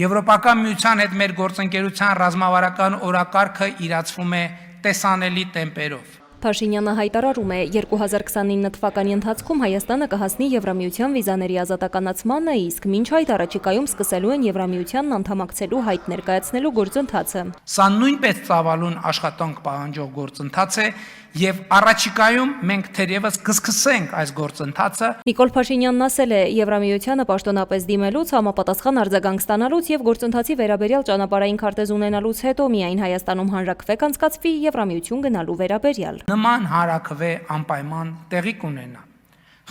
Եվրոպական միության հետ մեր գործընկերության ռազմավարական օրակարգը իրացվում է տեսանելի տեմպերով։ Փաշինյանը հայտարարում է, 2029 թվականի ընթացքում Հայաստանը կհասնի Եվրամիության վիզաների ազատականացմանը, իսկ մինչ այդ առաջիկայում սկսելու են Եվրամիությանն անդամակցելու հայտ ներկայացնելու գործընթացը։ Սա նույնպես ծավալուն աշխատանք պահանջող գործընթաց է եւ առաջիկայում մենք թերևս կսկսենք այս գործընթացը։ Նիկոլ Փաշինյանն ասել է, Եվրամիությանը պաշտոնապես դիմելուց, համապատասխան արձագանք ստանալուց եւ գործընթացի վերաբերյալ ճանապարհային քարտեզ ունենալուց հետո միայն Հայաստանում հանրաքվե կանցկացվի Եվրամիություն գնալու վերաբերյալ։ Նման հանրաքվե անպայման տեղի կունենա։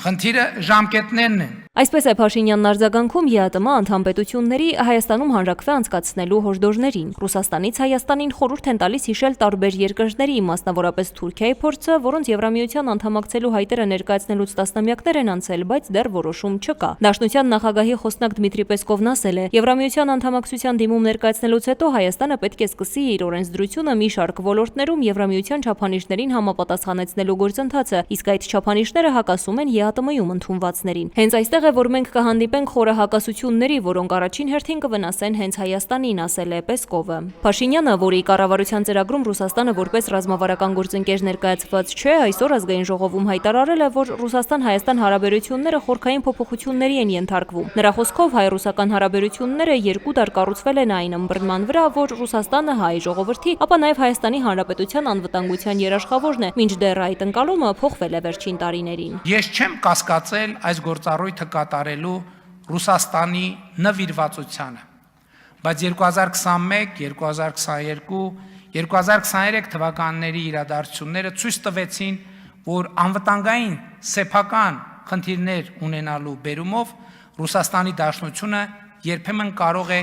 Խնդիրը ժամկետներն են։ Այսպես է Փաշինյանն արձագանքում ԵԱՏՄ անդամ պետությունների Հայաստանում հանրաքվե անցկացնելու հորդորներին։ Ռուսաստանից Հայաստանին խորհուրդ են տալիս հիշել տարբեր երկրների, մասնավորապես Թուրքիայի փորձը, որոնց Եվրամիության անդամակցելու հայտերը ներկայացնելուց տասնամյակներ են անցել, բայց դեռ որոշում չկա։ Դաշնության նախագահի խոսնակ Դմիտրի Պեսկովն ասել է, Եվրամիության անդամակցության դիմում ներկայացնելուց հետո Հայաստանը պետք է սկսի իր օրենսդրությունը մի շարք ոլորտներում Եվրամիության չափանիշներին համապատասխանեցնելու գործընթացը, իսկ այդ չափանիշները հակասում են ԵԱՏՄ-ում ընդունվածներին։ Հենց այստեղ է, որ մենք կհանդիպենք խորը հակասությունների, որոնք առաջին հերթին կվնասեն հենց Հայաստանին, ասել է Պեսկովը։ Փաշինյանը, որի կառավարության ծրագրում Ռուսաստանը որպես ռազմավարական գործընկեր ներկայացված չէ, այսօր ազգային ժողովում հայտարարել է, որ Ռուսաստան-Հայաստան հարաբերությունները խորքային փոփոխությունների են ենթարկվում։ Նրա խոսքով հայ-ռուսական հարաբերությունները 2 դար կառուցվել են այն ըմբռնման վրա, որ Ռուսաստանը հայ ժողովրդի, ապա նաև Հայաստանի Հանրապետության անվտանգության երաշխավորն է, մինչդեռ այդ ընկալումը փոխվել է վերջին տարիներին։ Ես չեմ կասկածել այս գործառույթը կատարելու Ռուսաստանի նվիրվածությանը, բայց 2021, 2022, 2023 թվականների իրադարձությունները ցույց տվեցին, որ անվտանգային սեփական խնդիրներ ունենալու բերումով Ռուսաստանի Դաշնությունը երբեմն կարող է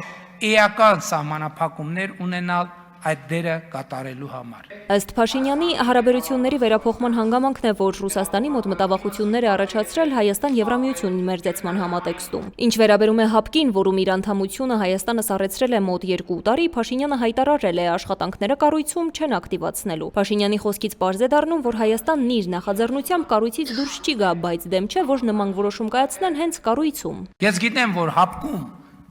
էական սահմանափակումներ ունենալ այդ դերը կատարելու համար։ Ըստ Փաշինյանի, հարաբերությունների վերափոխման հանգամանքն է, որ Ռուսաստանի մոտ մտավախություններ է առաջացրել Հայաստան-Եվրամիություն մերձեցման համատեքստում։ Ինչ վերաբերում է ՀԱՊԿ-ին, որում իր անդամությունը Հայաստանը սառեցրել է մոտ 2 տարի, Փաշինյանը հայտարարել է, աշխատանքները կառույցում չեն ակտիվացնելու։ Փաշինյանի խոսքից պարզ է դառնում, որ Հայաստանն իր նախաձեռնությամբ կառույցից դուրս չի գա, բայց դեմ չէ, որ նման որոշում կայացնեն հենց կառույցում։ Ես գիտեմ, որ ՀԱՊԿ-ում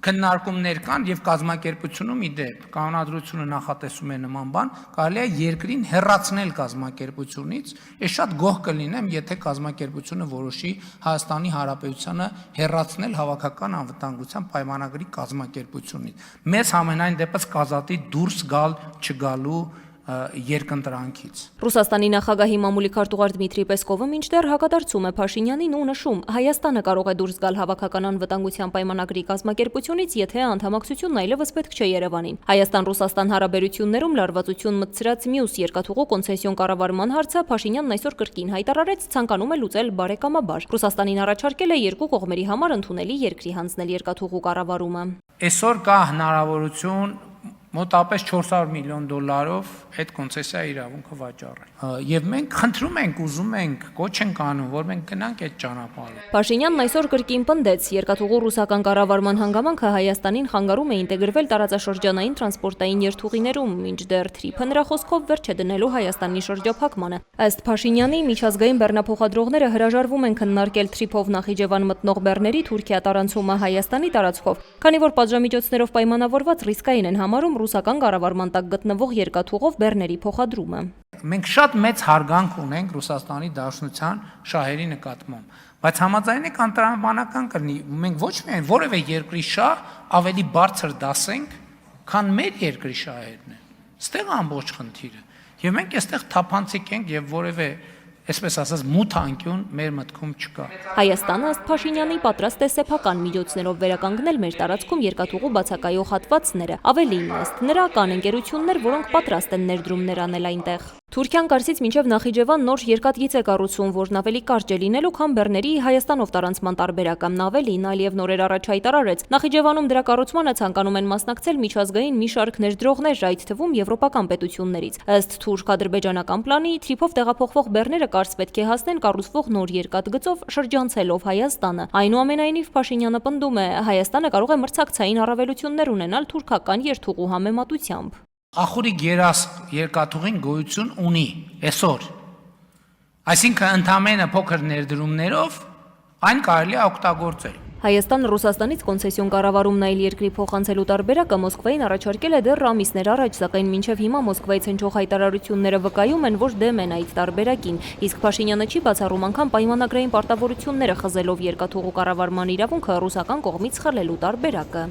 քննարկումներ կան եւ կազմակերպությունում իդեպ կանոնադրությունը նախատեսում է նման բան, կարելի է երկրին հեռացնել կազմակերպությունից, ես շատ գոհ կլինեմ, եթե կազմակերպությունը որոշի Հայաստանի Հանրապետությանը հեռացնել հավաքական անվտանգության պայմանագրի կազմակերպությունից։ Մեզ համենայն դեպս կազատի դուրս գալ չգալու երկընտրանքից։ Ռուսաստանի նախագահի մամուլի քարտուղար Դմիտրի Պեսկովը մինչդեռ հակադարձում է Փաշինյանին ու նշում, Հայաստանը կարող է դուրս գալ հավաքական անվտանգության պայմանագրի կազմակերպությունից, եթե անդամակցությունն այլևս պետք չէ Երևանին։ Հայաստան-Ռուսաստան հարաբերություններում լարվածություն մտցրած մյուս երկաթուղու կոնցեսիոն կառավարման հարցը Փաշինյանն այսօր կրկին հայտարարեց, ցանկանում է լուծել բարեկամաբար։ Ռուսաստանին առաջարկել է երկու կողմերի համար ընդունելի երկրի հանձնել երկաթուղու կառավարումը։ Այսօր կա հնարավորություն մոտապես $400 միլիոն այդ կոնցեսիա իրավունքը վաճառել։ Եվ մենք խնդրում ենք, ուզում ենք, կոչ ենք անում, որ մենք գնանք այդ ճանապարհով։ Փաշինյանն այսօր կրկին պնդեց, երկաթուղու ռուսական կառավարման հանգամանքը Հայաստանին խանգարում է ինտեգրվել տարածաշրջանային տրանսպորտային երթուղիներում, մինչդեռ թրիփը նրա խոսքով վերջ է դնելու Հայաստանի շրջափակմանը։ Ըստ Փաշինյանի, միջազգային բեռնափոխադրողները հրաժարվում են քննարկել թրիփով Նախիջևան մտնող բեռների Թուրքիա տարանցումը Հայաստանի տարածքով, քանի որ պատժամիջոցներով պայմանավորված ռիսկային են համարում ռուսական կառավարման տակ գտնվող երկաթուղով բեռների փոխադրումը։ Մենք շատ մեծ հարգանք ունենք Ռուսաստանի Դաշնության շահերի նկատմամբ, բայց համաձայն եք անտրամաբանական կլինի, մենք ոչ միայն որևէ երկրի շահ ավելի բարձր դասենք, քան մեր երկրի շահերն են։ Ստեղ ամբողջ խնդիրը։ Եվ մենք այստեղ թափանցիկ ենք եւ որևէ այսպես ասած մութ անկյուն մեր մտքում չկա։ Հայաստանը ըստ Փաշինյանի պատրաստ է սեփական միջոցներով վերականգնել մեր տարածքում երկաթուղու բացակայող հատվածները։ Ավելին, ըստ նրա կան ընկերություններ, որոնք պատրաստ են ներդրումներ անել այնտեղ։ Թուրքիան Կարսից մինչև Նախիջևան նոր երկաթգիծ է կառուցում, որն ավելի կարճ է լինելու, քան բեռների Հայաստանով տարանցման տարբերակը։ Ավելին, այլև նորեր առաջ հայտարարեց, Նախիջևանում դրա կառուցմանը ցանկանում են մասնակցել միջազգային մի շարք ներդրողներ, այդ թվում եվրոպական պետություններից։ Ըստ թուրք-ադրբեջանական պլանի, թրիփով տեղափոխվող բեռները կարծես պետք է հասնեն կառուցվող նոր երկաթգծով շրջանցելով Հայաստանը։ Այնուամենայնիվ Փաշինյանը պնդում է, Հայաստանը կարող է մրցակցային առավելություններ ունենալ թուրքական երթուղու համեմատությամբ։ Ախուրիկ երկաթուղին գոյություն ունի այսօր։ Այսինքն ընդամենը փոքր ներդրումներով այն կարելի է օգտագործել։ Հայաստան-Ռուսաստանից կոնցեսիոն կառավարումն այլ երկրի փոխանցելու տարբերակը Մոսկվային առաջարկել է դեռ ամիսներ առաջ, սակայն մինչև հիմա Մոսկվայից հնչող հայտարարությունները վկայում են, որ դեմ են այդ տարբերակին, իսկ Փաշինյանը չի բացառում անգամ պայմանագրային պարտավորությունները խզելով երկաթուղու կառավարման իրավունքը ռուսական կողմից խլելու տարբերակը։